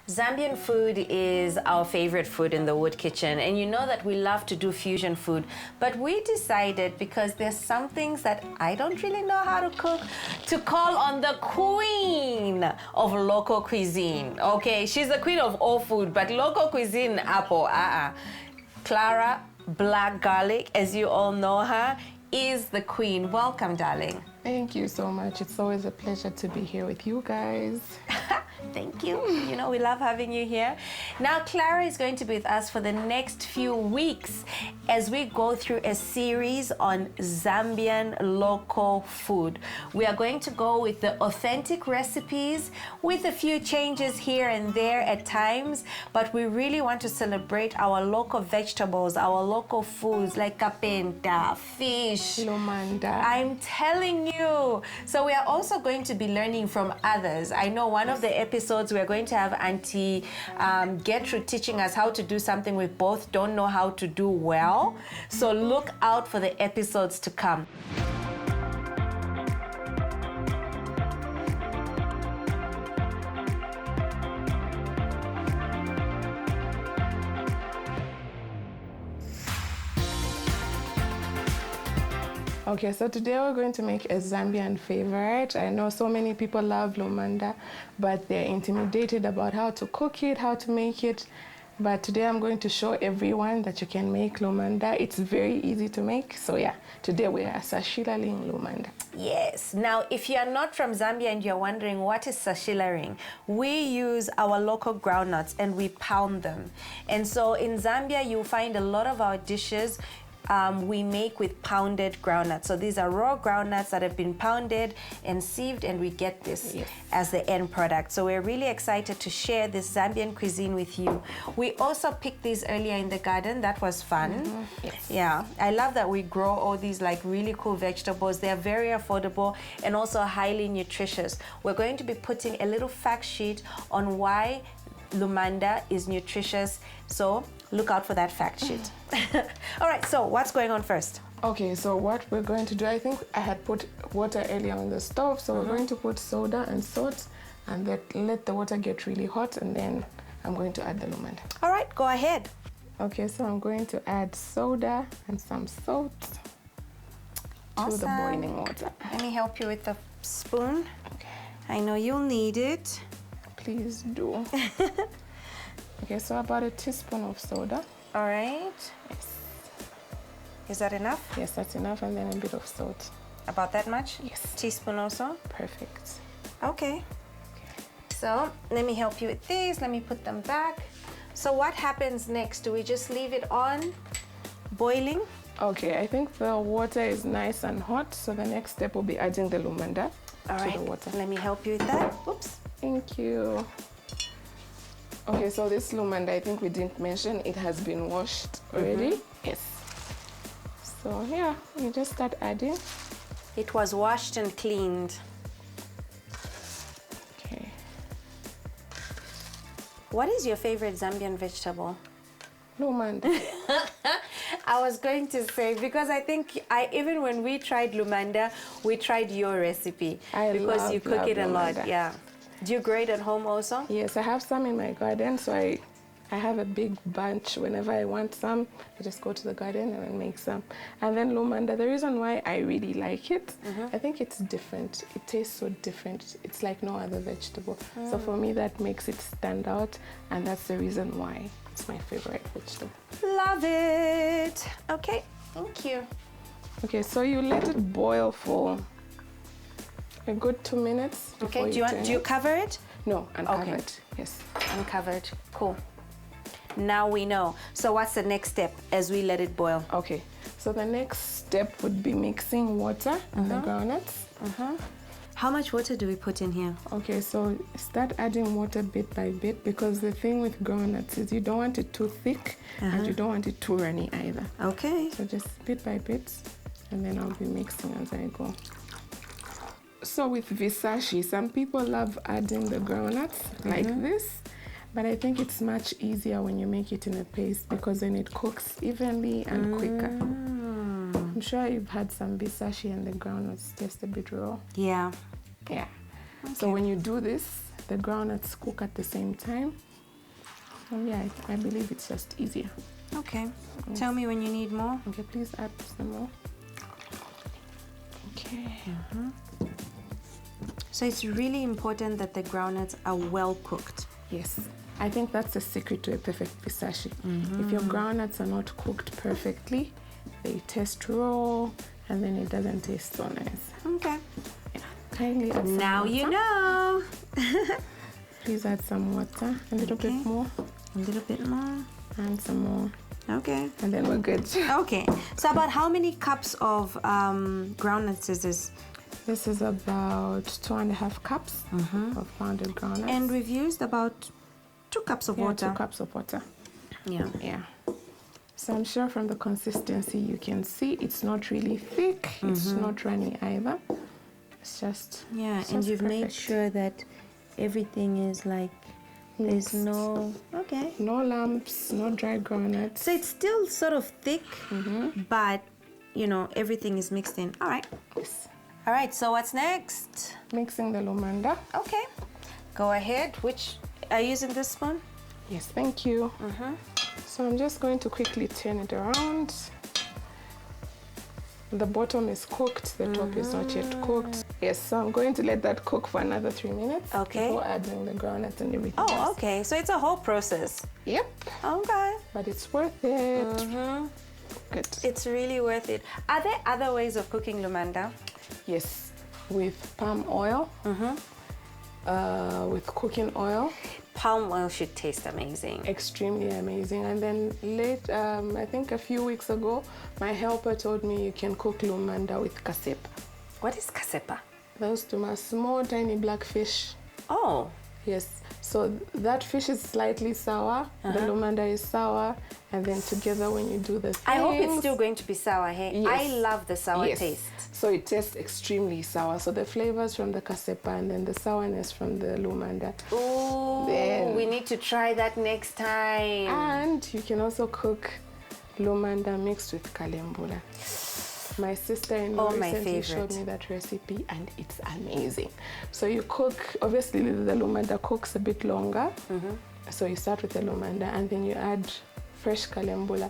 Zambian food is our favorite food in the wood kitchen, and you know that we love to do fusion food, but we decided, because there's some things that I don't really know how to cook, to call on the queen of local cuisine. Okay, she's the queen of all food, but local cuisine, apple, Clara Black Garlic, as you all know her, is the queen. Welcome, darling. Thank you so much. It's always a pleasure to be here with you guys. Thank you. You know, we love having you here. Now, Clara is going to be with us for the next few weeks as we go through a series on Zambian local food. We are going to go with the authentic recipes with a few changes here and there at times, but we really want to celebrate our local vegetables, our local foods like kapenta, fish, Lumanda. I'm telling you. So we are also going to be learning from others. I know one of the episodes we're going to have Auntie Gertrude teaching us how to do something we both don't know how to do well. So look out for the episodes to come. Okay, so today we're going to make a Zambian favorite. I know so many people love Lumanda, but they're intimidated about how to cook it, how to make it. But today I'm going to show everyone that you can make Lumanda. It's very easy to make. So yeah, today we are sashilaling Lumanda. Yes. Now, if you are not from Zambia and you're wondering what is sashilaring, we use our local groundnuts and we pound them. And so in Zambia, you'll find a lot of our dishes we make with pounded groundnuts. So these are raw groundnuts that have been pounded and sieved, and we get this as the end product. So we're really excited to share this Zambian cuisine with you. We also picked these earlier in the garden. That was fun. Yes. Yeah, I love that we grow all these like really cool vegetables. They're very affordable and also highly nutritious. We're going to be putting a little fact sheet on why Lumanda is nutritious, so look out for that fact sheet. All right, so what's going on first? Okay, so what we're going to do, I think I had put water earlier on the stove, so we're going to put soda and salt and let the water get really hot, and then I'm going to add the Lumanda. All right, go ahead. Okay, so I'm going to add soda and some salt to the boiling water. Let me help you with the spoon. Okay. I know you'll need it. Please do. Okay, so about a teaspoon of soda. All right. Yes. Is that enough? Yes, that's enough, and then a bit of salt. About that much? Yes. Teaspoon also? Perfect. Okay. So let me help you with these. Let me put them back. So what happens next? Do we just leave it on boiling? Okay, I think the water is nice and hot, so the next step will be adding the Lumanda to the water. Let me help you with that. Oops. Thank you. Okay, so this Lumanda, I think we didn't mention, it has been washed already. Yes. So yeah, you just start adding. It was washed and cleaned. Okay. What is your favorite Zambian vegetable? Lumanda. I was going to say, because I think even when we tried Lumanda, we tried your recipe. Because you cook it a lot. Yeah. Do you grow it at home also? Yes, I have some in my garden, so I have a big bunch. Whenever I want some, I just go to the garden and then make some. And then Lumanda, the reason why I really like it, I think it's different. It tastes so different. It's like no other vegetable. So for me, that makes it stand out, and that's the reason why it's my favorite vegetable. Love it. Okay, thank you. Okay, so you let it boil for a good 2 minutes. Okay, do you cover it? No, uncovered. Yes. Uncovered. Cool. Now we know. So what's the next step as we let it boil? Okay, so the next step would be mixing water in the groundnuts. How much water do we put in here? Okay, so start adding water bit by bit, because the thing with groundnuts is you don't want it too thick and you don't want it too runny either. Okay. So just bit by bit, and then I'll be mixing as I go. So with visashi, some people love adding the groundnuts like this, but I think it's much easier when you make it in a paste, because then it cooks evenly and quicker. I'm sure you've had some visashi and the groundnuts just a bit raw. Yeah. Yeah. Okay. So when you do this, the groundnuts cook at the same time, Yeah, I believe it's just easier. Okay. Tell me when you need more. Okay, please add some more. Okay. So it's really important that the groundnuts are well cooked. Yes. I think that's the secret to a perfect pistache. If your groundnuts are not cooked perfectly, they taste raw and then it doesn't taste so nice. Okay. Yeah. Kindly add some Now water. you know. Please add some water, a little bit more. A little bit more. And some more. Okay. And then we're good. Okay. So about how many cups of groundnuts is this? This is about 2.5 cups of pounded groundnuts. And we've used about 2 cups of water. 2 cups of water. Yeah. Yeah. So I'm sure from the consistency you can see it's not really thick. It's not runny either. It's just and you've made sure that everything is like there's no no lumps, no dry groundnuts. So it's still sort of thick, but you know everything is mixed in. All right. Yes. All right. So what's next? Mixing the Lumanda. Okay. Go ahead. Which are you using this spoon? Yes, thank you. So I'm just going to quickly turn it around. The bottom is cooked, the top is not yet cooked. Yes, so I'm going to let that cook for another 3 minutes before adding the groundnuts and everything else. Okay. So it's a whole process. Yep. Okay. But it's worth it. Good. It's really worth it. Are there other ways of cooking Lumanda? Yes, with palm oil, with cooking oil. Palm oil should taste amazing. Extremely amazing. And then I think a few weeks ago, my helper told me you can cook Lumanda with kasepa. What is kasepa? Those two are small, tiny black fish. Oh. Yes. So that fish is slightly sour. The Lumanda is sour. And then together when you do the things... I hope it's still going to be sour, hey? Yes. I love the sour taste. So it tastes extremely sour. So the flavors from the kasepa and then the sourness from the Lumanda. Ooh, we need to try that next time. And you can also cook Lumanda mixed with kalembula. My sister-in-law recently showed me that recipe and it's amazing. So you cook, obviously the Lumanda cooks a bit longer. So you start with the Lumanda and then you add fresh kalembula.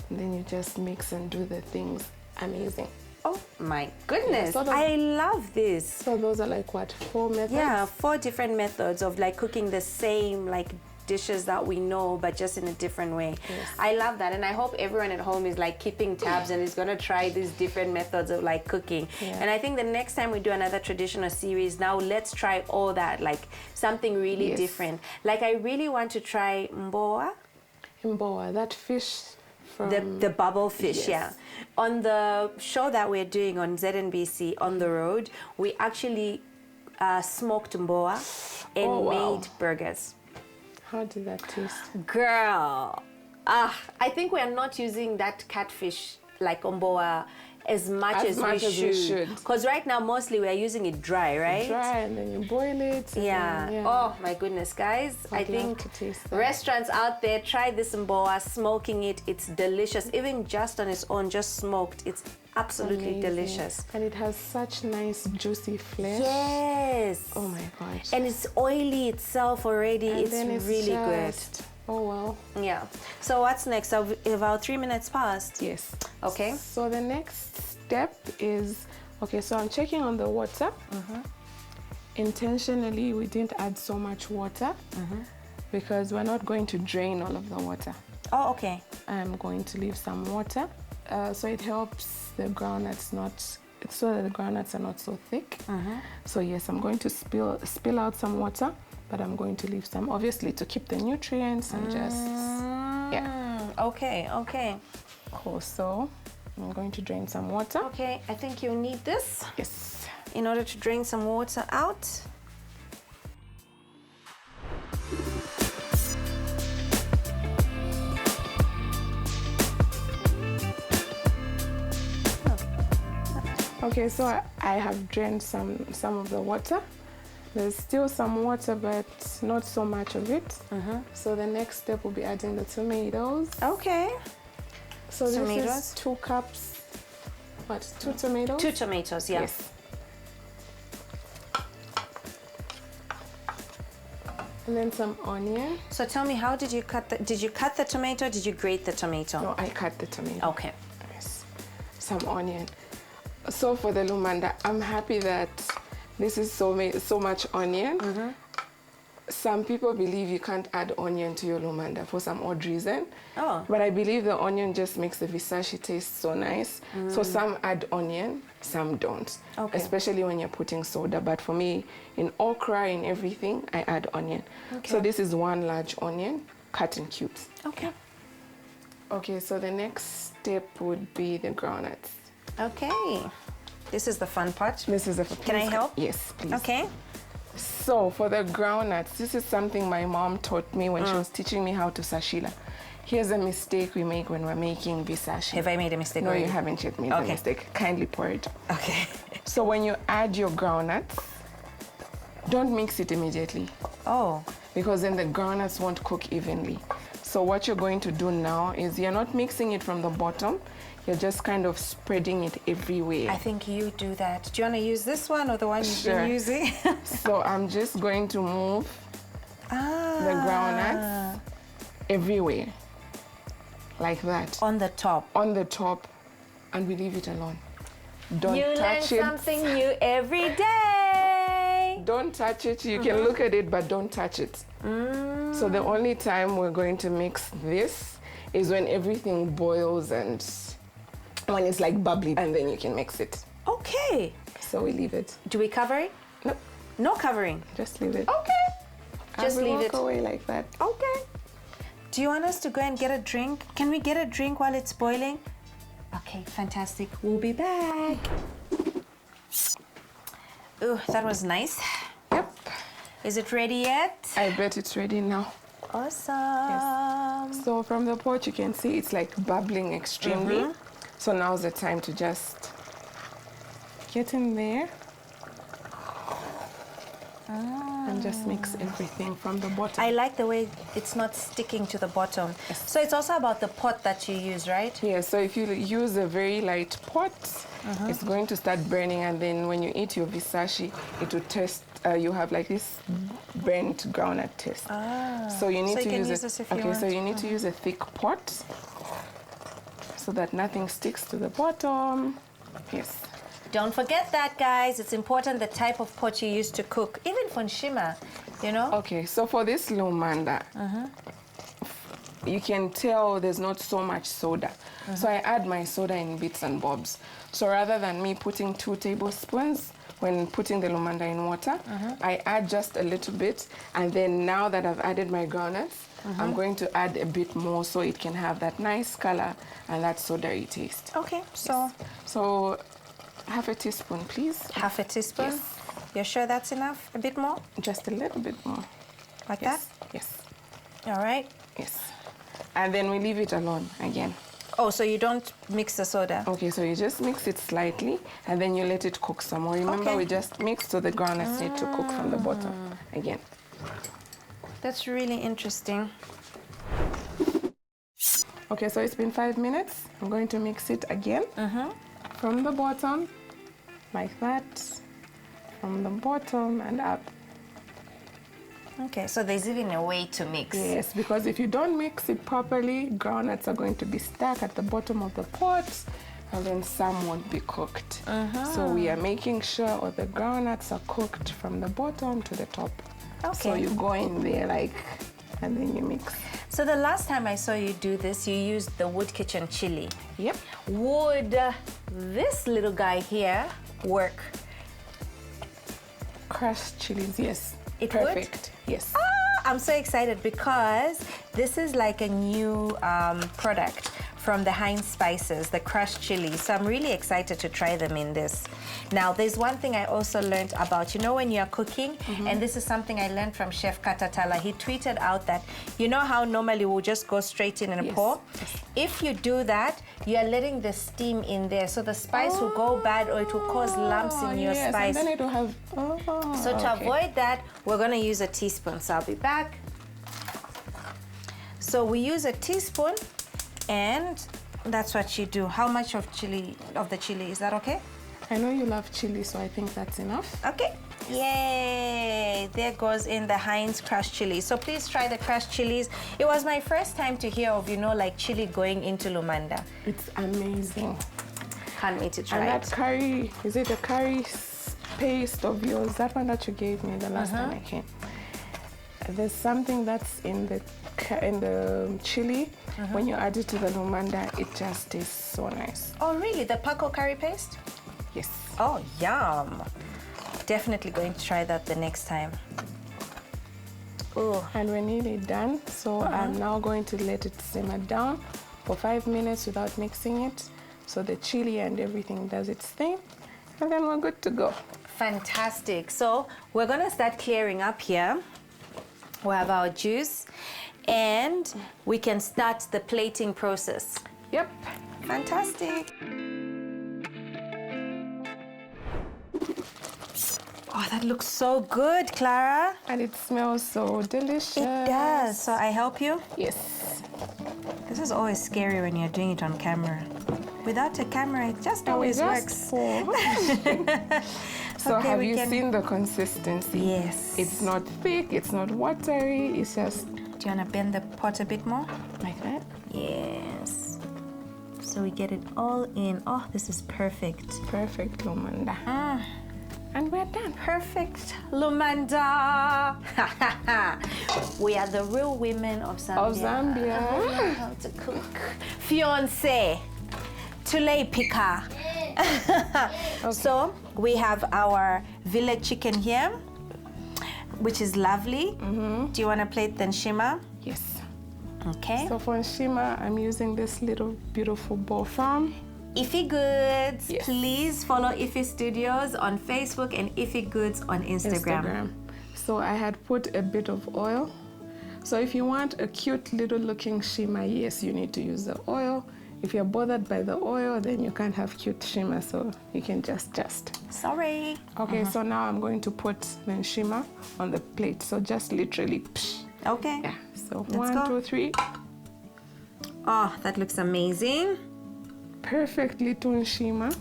And then you just mix and do the things. Amazing. Oh my goodness, I love this. So those are like what, 4 methods? Yeah, 4 different methods of like cooking the same like dishes that we know, but just in a different way. Yes. I love that, and I hope everyone at home is like keeping tabs and is gonna try these different methods of like cooking. And I think the next time we do another traditional series, now let's try all that, like something really different. Like I really want to try mboa. Mboa, that fish from... The bubble fish, yeah. On the show that we're doing on ZNBC on the road, we actually smoked mboa and made burgers. How did that taste? Girl, I think we are not using that catfish like mboa as much as we should. Because right now mostly we are using it dry, right? Dry, and then you boil it. Yeah. Oh my goodness, guys. I think restaurants out there, try this mboa, smoking it. It's delicious. Even just on its own, just smoked, it's absolutely delicious. And it has such nice juicy flesh. Yes. Oh my gosh. And it's oily itself already. It's really good. Oh well. Yeah. So what's next? About 3 minutes passed. Yes. Okay. So the next step is, so I'm checking on the water. Intentionally, we didn't add so much water because we're not going to drain all of the water. Oh, okay. I'm going to leave some water. So it helps the groundnuts so that the groundnuts are not so thick. So yes, I'm going to spill out some water, but I'm going to leave some, obviously, to keep the nutrients and Okay. Cool. So I'm going to drain some water. Okay, I think you'll need this. Yes. In order to drain some water out. Okay, so I have drained some of the water. There's still some water, but not so much of it. So the next step will be adding the tomatoes. Okay. So this is 2 cups. What? 2 tomatoes? 2 tomatoes, yeah. Yes. And then some onion. So tell me, how did you cut the tomato? Did you grate the tomato? No, I cut the tomato. Okay. Yes. Some onion. So for the lumanda, I'm happy that this is so much onion. Some people believe you can't add onion to your lumanda for some odd reason. Oh. But I believe the onion just makes the visashi taste so nice. So some add onion, some don't. Okay. Especially when you're putting soda. But for me, in okra, in everything, I add onion. Okay. So this is 1 large onion, cut in cubes. Okay. Okay, so the next step would be the groundnuts. Okay. This is the fun part. This is a. Can I help? Yes, please. Okay. So for the groundnuts, this is something my mom taught me when she was teaching me how to sashila. Here's a mistake we make when we're making visashi. Have I made a mistake No, already? you haven't yet made the mistake. Kindly pour it. Okay. So when you add your groundnuts, don't mix it immediately Oh. because then the groundnuts won't cook evenly. So what you're going to do now is you're not mixing it from the bottom, you're just kind of spreading it everywhere. I think you do that. Do you want to use this one or the one you've been using? So I'm just going to move the groundnuts everywhere, like that. On the top. On the top, and we leave it alone. Don't You learn touch it. something new every day. Don't touch it. You can look at it, but don't touch it. So the only time we're going to mix this is when everything boils and when it's like bubbly, and then you can mix it. Okay. So we leave it. Do we cover it? No, No covering. just leave it. Okay. And Just we leave walk it. away like that. Okay. Do you want us to go and get a drink? Can we get a drink while it's boiling? Okay, fantastic. We'll be back. Ooh, that was nice. Yep. Is it ready yet? I bet it's ready now. Awesome. So from the pot, you can see it's like bubbling extremely. So now's the time to just get in there and just mix everything from the bottom. I like the way it's not sticking to the bottom. Yes. So it's also about the pot that you use, right? Yeah, so if you use a very light pot, it's going to start burning, and then when you eat your visashi, it will taste, you have like this burnt groundnut taste. So you need So to you can use use this if you okay, so want. you need to use a thick pot so that nothing sticks to the bottom. Yes. Don't forget that, guys. It's important the type of pot you use to cook, even for nshima, you know? Okay, so for this lumanda, you can tell there's not so much soda. So I add my soda in bits and bobs. So rather than me putting 2 tablespoons when putting the lumanda in water, I add just a little bit, and then now that I've added my groundnuts, I'm going to add a bit more so it can have that nice color and that soda-y taste. Okay, so So half a teaspoon, please. half a teaspoon. Yes. You're sure that's enough? A bit more? Just a little bit more. Like Yes. Yes. that? All right. Yes. And then we leave it alone again. Oh, so you don't mix the soda? Okay, so you just mix it slightly and then you let it cook some more. Remember, Okay. we just mixed, so the groundnuts need to cook from the bottom again. That's really interesting. Okay, so it's been 5 minutes. I'm going to mix it again from the bottom, like that, from the bottom and up. Okay, so there's even a way to mix. Yes, because if you don't mix it properly, groundnuts are going to be stuck at the bottom of the pot, and then some won't be cooked. So we are making sure all the groundnuts are cooked from the bottom to the top. Okay. So you go in there like, and then you mix. So the last time I saw you do this, you used the wood kitchen chili. Yep. Would this little guy here work? Crushed chilies, yes. It would? Perfect. Yes. I'm so excited because this is like a new product from the Hinds Spices, the crushed chili. So I'm really excited to try them in this. Now, there's one thing I also learned about, you know, when you're cooking, and this is something I learned from Chef Katatala. He tweeted out that, you know how normally we'll just go straight in and Yes. pour? If you do that, you're letting the steam in there. So the spice will go bad, or it will cause lumps in your yes, spice. and then it will have, So to okay. avoid that, we're gonna use a teaspoon. So I'll be back. So we use a teaspoon, and that's what you do. How much of the chili, is that okay? I know you love chili, so I think that's enough. Okay. Yay! There goes in the Hinds crushed chili. So please try the crushed chilies. It was my first time to hear of, like chili going into Lumanda. It's amazing. Can't wait to try and it. that curry, is it a curry paste of yours? That one that you gave me the last time I came. There's something that's in the chili. When you add it to the Lumanda, it just tastes so nice. Oh, really? The Paco curry paste? Yes. Oh, yum. Definitely going to try that the next time. Oh. And we're nearly done. So I'm now going to let it simmer down for 5 minutes without mixing it. So the chili and everything does its thing. And then we're good to go. Fantastic. So we're going to start clearing up here. We have our juice and we can start the plating process. Yep. Fantastic. Oh, that looks so good, Clara. And it smells so delicious. It does. So I help you? Yes. This is always scary when you're doing it on camera. Without a camera, it just always works. So Okay, have you seen the consistency? Yes. It's not thick, it's not watery, it's just... Do you want to bend the pot a bit more? Like that? Yes. So we get it all in. Oh, this is perfect. Perfect, Lumanda. And we're done. Perfect, Lumanda. We are the real women of Zambia. Of Zambia. How to cook. Fiance. Tule pika. Okay. So we have our village chicken here, which is lovely. Do you want to plate the nshima? Yes. Okay. So for nshima, I'm using this little beautiful bowl farm. Iffy Goods. Yes. Please follow Iffy Studios on Facebook and Iffy Goods on Instagram. So I had put a bit of oil. So if you want a cute little looking shima, yes, you need to use the oil. If you're bothered by the oil, then you can't have cute shima, so you can just. Sorry. Okay, so now I'm going to put the nshima on the plate. So just literally, psh. Okay. Yeah, so Let's 1, go. 2, 3. Oh, that looks amazing. Perfect little nshima.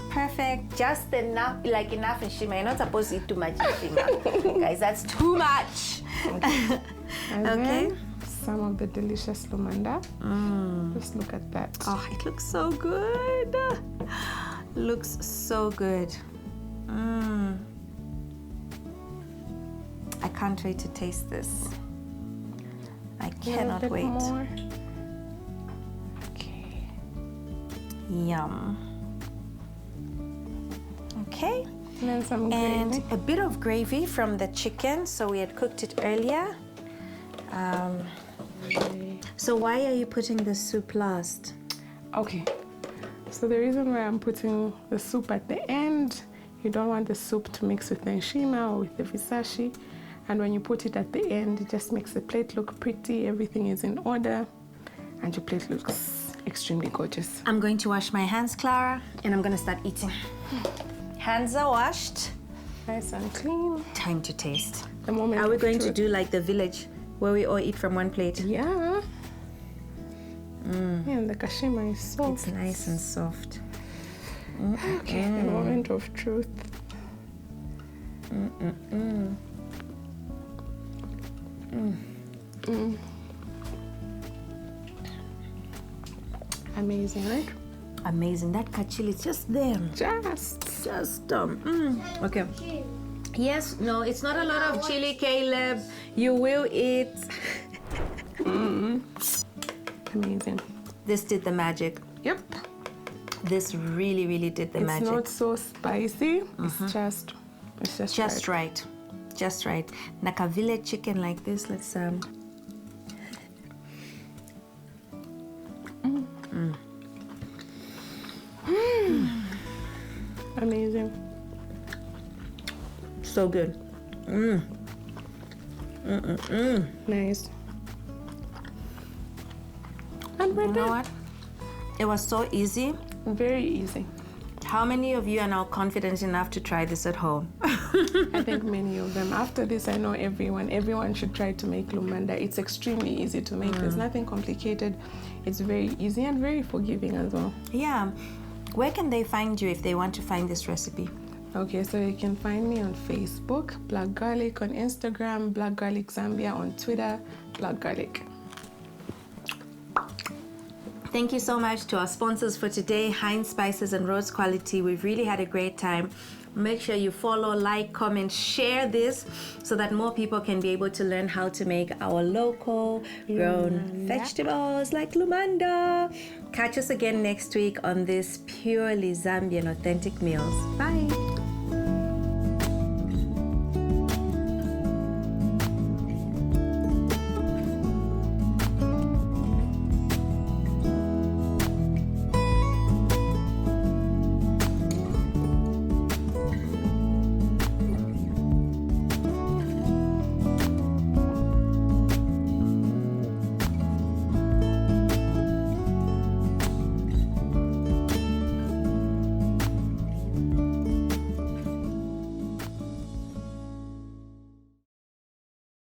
Perfect. Just enough, like enough nshima. You're not supposed to eat too much nshima. Guys, that's too much. Okay. And Okay. then some of the delicious Lumanda. Just look at that. Oh, it looks so good. Looks so good. I can't wait to taste this. I cannot wait. More. Okay. Yum. Okay. And then some And gravy. a bit of gravy from the chicken. So we had cooked it earlier. So why are you putting the soup last? Okay. So the reason why I'm putting the soup at the end, you don't want the soup to mix with the nshima or with the visashi. And when you put it at the end, it just makes the plate look pretty. Everything is in order. And your plate looks extremely gorgeous. I'm going to wash my hands, Clara, and I'm going to start eating. Hands are washed. Nice and clean. Time to taste. The moment Are we of going to truth. do like the village where we all eat from one plate? Yeah. Yeah, and the kashima is soft. It's nice and soft. Okay, the moment of truth. Amazing, right? Amazing. That kachili is just there. Okay. Yes, no, it's not a lot of chili, Caleb. You will eat. Amazing. This did the magic. Yep. This really, really did the magic. It's not so spicy. It's just Just right. Just right. Like a village chicken like this. Let's Amazing. So good. Nice. And we're You know done. what? It was so easy. Very easy. How many of you are now confident enough to try this at home? I think many of them. After this, I know everyone should try to make Lumanda. It's extremely easy to make. There's nothing complicated. It's very easy and very forgiving as well. Yeah. Where can they find you if they want to find this recipe? Okay, so you can find me on Facebook, Black Garlic, on Instagram, Black Garlic Zambia, on Twitter, Black Garlic. Thank you so much to our sponsors for today, Hinds Spices and Rhodes Quality. We've really had a great time. Make sure you follow, like, comment, share this so that more people can be able to learn how to make our local grown vegetables like Lumanda. Catch us again next week on this purely Zambian authentic meals. Bye.